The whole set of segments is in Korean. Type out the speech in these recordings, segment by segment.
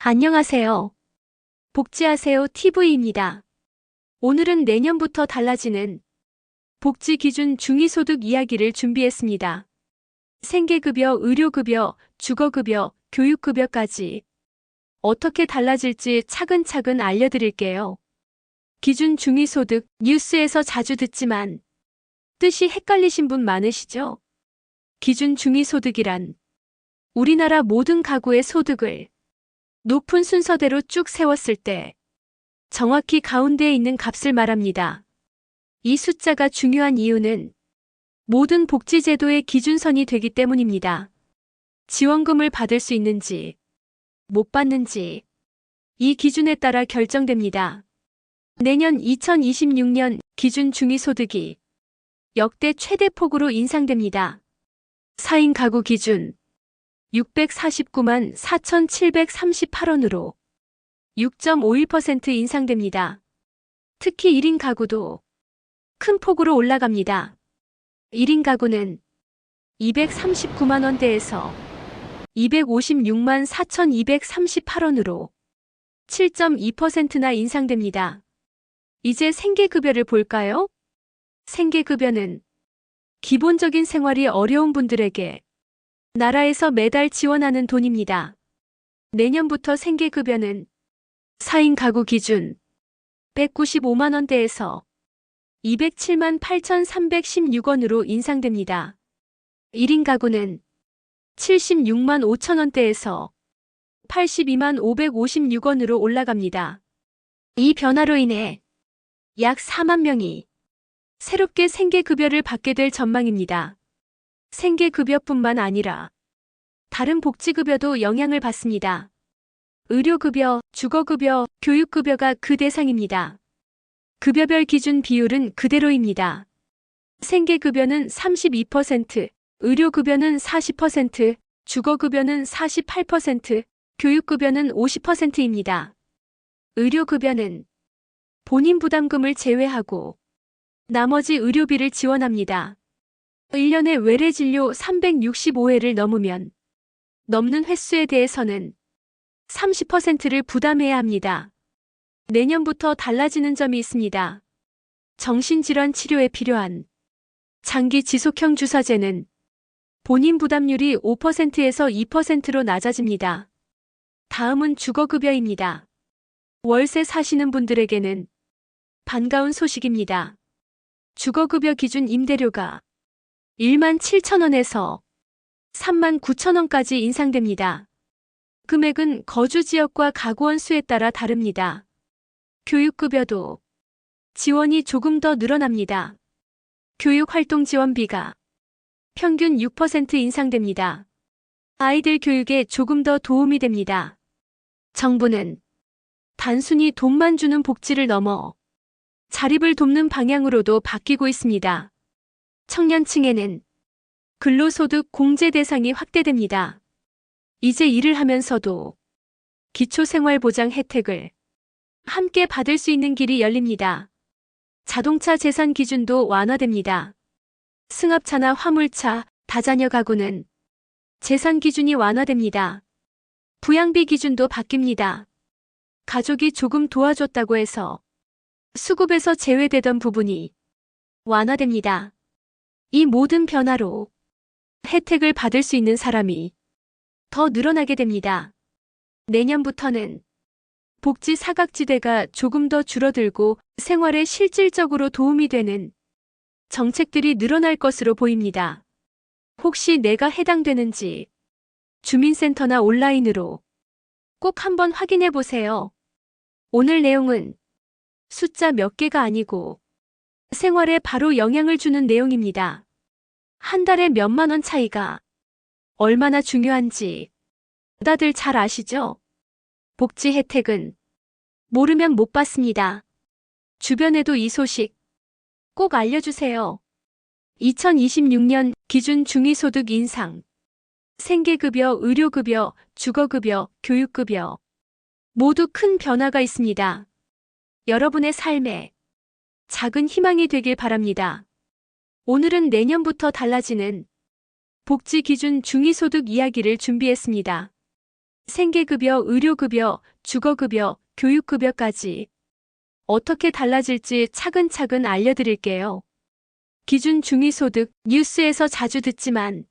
안녕하세요. 복지하세요 TV입니다. 오늘은 내년부터 달라지는 복지 기준 중위소득 이야기를 준비했습니다. 생계급여, 의료급여, 주거급여, 교육급여까지 어떻게 달라질지 차근차근 알려드릴게요. 기준 중위소득, 뉴스에서 자주 듣지만 뜻이 헷갈리신 분 많으시죠? 기준 중위소득이란 우리나라 모든 가구의 소득을 높은 순서대로 쭉 세웠을 때 정확히 가운데에 있는 값을 말합니다. 이 숫자가 중요한 이유는 모든 복지제도의 기준선이 되기 때문입니다. 지원금을 받을 수 있는지 못 받는지 이 기준에 따라 결정됩니다. 내년 2026년 기준 중위소득이 역대 최대 폭으로 인상됩니다. 4인 가구 기준 649만 4,738원으로 6.51% 인상됩니다. 특히 1인 가구도 큰 폭으로 올라갑니다. 1인 가구는 239만 원대에서 256만 4,238원으로 7.2%나 인상됩니다. 이제 생계급여를 볼까요? 생계급여는 기본적인 생활이 어려운 분들에게 나라에서 매달 지원하는 돈입니다. 내년부터 생계급여는 4인 가구 기준 195만 원대에서 207만 8,316원으로 인상됩니다. 1인 가구는 76만 5천 원대에서 82만 556원으로 올라갑니다. 이 변화로 인해 약 4만 명이 새롭게 생계급여를 받게 될 전망입니다. 생계급여뿐만 아니라 다른 복지급여도 영향을 받습니다. 의료급여, 주거급여, 교육급여가 그 대상입니다. 급여별 기준 비율은 그대로입니다. 생계급여는 32%, 의료급여는 40%, 주거급여는 48%, 교육급여는 50%입니다. 의료급여는 본인 부담금을 제외하고 나머지 의료비를 지원합니다. 1년에 외래진료 365회를 넘는 횟수에 대해서는 30%를 부담해야 합니다. 내년부터 달라지는 점이 있습니다. 정신질환 치료에 필요한 장기 지속형 주사제는 본인 부담률이 5%에서 2%로 낮아집니다. 다음은 주거급여입니다. 월세 사시는 분들에게는 반가운 소식입니다. 주거급여 기준 임대료가 1만 7천 원에서 3만 9천 원까지 인상됩니다. 금액은 거주 지역과 가구원 수에 따라 다릅니다. 교육급여도 지원이 조금 더 늘어납니다. 교육활동 지원비가 평균 6% 인상됩니다. 아이들 교육에 조금 더 도움이 됩니다. 정부는 단순히 돈만 주는 복지를 넘어 자립을 돕는 방향으로도 바뀌고 있습니다. 청년층에는 근로소득 공제 대상이 확대됩니다. 이제 일을 하면서도 기초생활보장 혜택을 함께 받을 수 있는 길이 열립니다. 자동차 재산 기준도 완화됩니다. 승합차나 화물차, 다자녀 가구는 재산 기준이 완화됩니다. 부양비 기준도 바뀝니다. 가족이 조금 도와줬다고 해서 수급에서 제외되던 부분이 완화됩니다. 이 모든 변화로 혜택을 받을 수 있는 사람이 더 늘어나게 됩니다. 내년부터는 복지 사각지대가 조금 더 줄어들고 생활에 실질적으로 도움이 되는 정책들이 늘어날 것으로 보입니다. 혹시 내가 해당되는지 주민센터나 온라인으로 꼭 한번 확인해 보세요. 오늘 내용은 숫자 몇 개가 아니고 생활에 바로 영향을 주는 내용입니다. 한 달에 몇만 원 차이가 얼마나 중요한지 다들 잘 아시죠? 복지 혜택은 모르면 못 받습니다. 주변에도 이 소식 꼭 알려주세요. 2026년 기준 중위소득 인상, 생계급여, 의료급여, 주거급여, 교육급여 모두 큰 변화가 있습니다. 여러분의 삶에 작은 희망이 되길 바랍니다. 오늘은 내년부터 달라지는 복지 기준 중위소득 이야기를 준비했습니다. 생계급여, 의료급여, 주거급여, 교육급여까지 어떻게 달라질지 차근차근 알려드릴게요. 기준 중위소득, 뉴스에서 자주 듣지만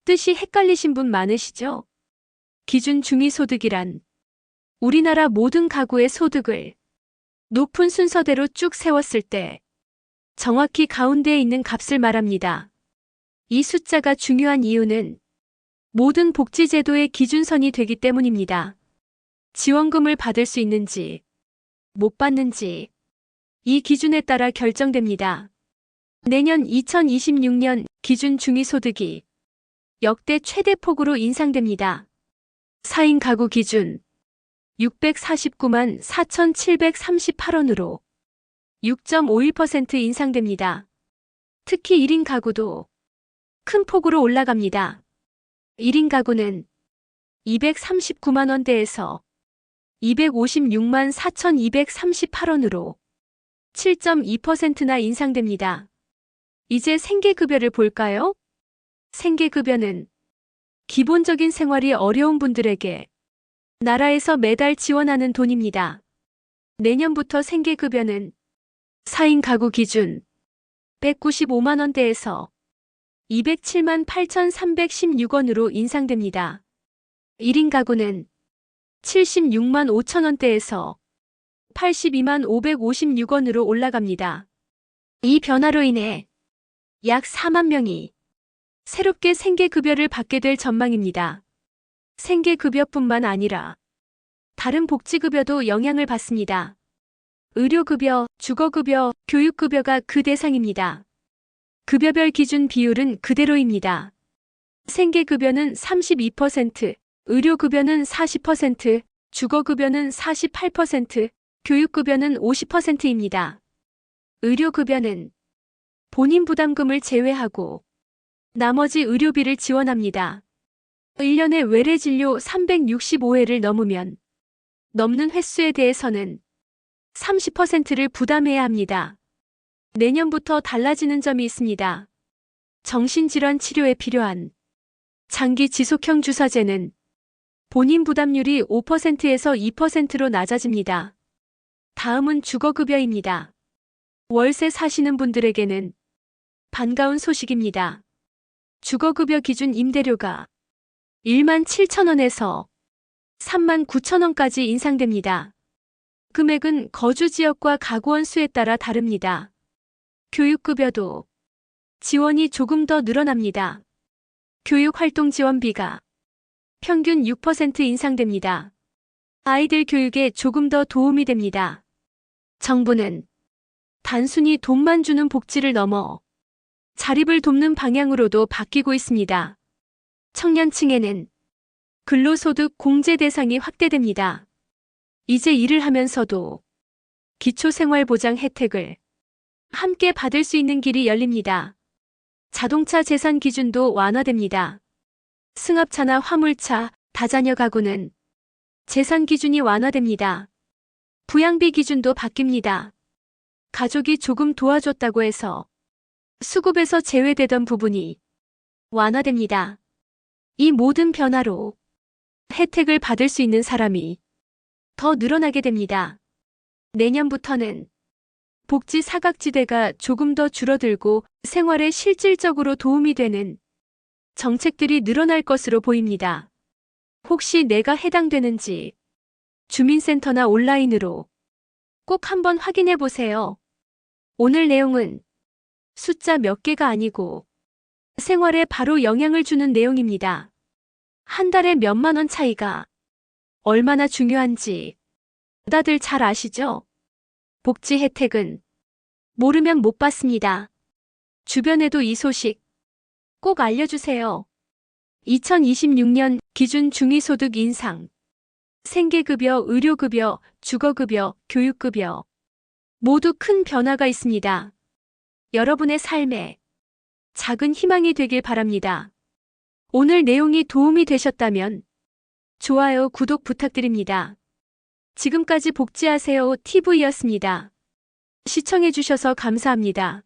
뜻이 헷갈리신 분 많으시죠? 기준 중위소득이란 우리나라 모든 가구의 소득을 높은 순서대로 쭉 세웠을 때 정확히 가운데에 있는 값을 말합니다. 이 숫자가 중요한 이유는 모든 복지제도의 기준선이 되기 때문입니다. 지원금을 받을 수 있는지, 못 받는지 이 기준에 따라 결정됩니다. 내년 2026년 기준 중위소득이 역대 최대폭으로 인상됩니다. 4인 가구 기준 649만 4,738원으로 6.51% 인상됩니다. 특히 1인 가구도 큰 폭으로 올라갑니다. 1인 가구는 239만 원대에서 256만 4,238원으로 7.2%나 인상됩니다. 이제 생계급여를 볼까요? 생계급여는 기본적인 생활이 어려운 분들에게 나라에서 매달 지원하는 돈입니다. 내년부터 생계급여는 4인 가구 기준 195만 원대에서 207만 8,316원으로 인상됩니다. 1인 가구는 76만 5천 원대에서 82만 556원으로 올라갑니다. 이 변화로 인해 약 4만 명이 새롭게 생계급여를 받게 될 전망입니다. 생계급여뿐만 아니라 다른 복지급여도 영향을 받습니다. 의료급여, 주거급여, 교육급여가 그 대상입니다. 급여별 기준 비율은 그대로입니다. 생계급여는 32%, 의료급여는 40%, 주거급여는 48%, 교육급여는 50%입니다. 의료급여는 본인 부담금을 제외하고 나머지 의료비를 지원합니다. 1년에 외래진료 365회를 넘는 횟수에 대해서는 30%를 부담해야 합니다. 내년부터 달라지는 점이 있습니다. 정신질환 치료에 필요한 장기 지속형 주사제는 본인 부담률이 5%에서 2%로 낮아집니다. 다음은 주거급여입니다. 월세 사시는 분들에게는 반가운 소식입니다. 주거급여 기준 임대료가 1만 7천 원에서 3만 9천 원까지 인상됩니다. 금액은 거주 지역과 가구원 수에 따라 다릅니다. 교육급여도 지원이 조금 더 늘어납니다. 교육활동 지원비가 평균 6% 인상됩니다. 아이들 교육에 조금 더 도움이 됩니다. 정부는 단순히 돈만 주는 복지를 넘어 자립을 돕는 방향으로도 바뀌고 있습니다. 청년층에는 근로소득 공제 대상이 확대됩니다. 이제 일을 하면서도 기초생활보장 혜택을 함께 받을 수 있는 길이 열립니다. 자동차 재산 기준도 완화됩니다. 승합차나 화물차, 다자녀 가구는 재산 기준이 완화됩니다. 부양비 기준도 바뀝니다. 가족이 조금 도와줬다고 해서 수급에서 제외되던 부분이 완화됩니다. 이 모든 변화로 혜택을 받을 수 있는 사람이 더 늘어나게 됩니다. 내년부터는 복지 사각지대가 조금 더 줄어들고 생활에 실질적으로 도움이 되는 정책들이 늘어날 것으로 보입니다. 혹시 내가 해당되는지 주민센터나 온라인으로 꼭 한번 확인해 보세요. 오늘 내용은 숫자 몇 개가 아니고 생활에 바로 영향을 주는 내용입니다. 한 달에 몇만 원 차이가 얼마나 중요한지 다들 잘 아시죠? 복지 혜택은 모르면 못 받습니다. 주변에도 이 소식 꼭 알려주세요. 2026년 기준 중위소득 인상, 생계급여, 의료급여, 주거급여, 교육급여 모두 큰 변화가 있습니다. 여러분의 삶에 작은 희망이 되길 바랍니다. 오늘 내용이 도움이 되셨다면 좋아요, 구독 부탁드립니다. 지금까지 복지하세요 TV였습니다. 시청해주셔서 감사합니다.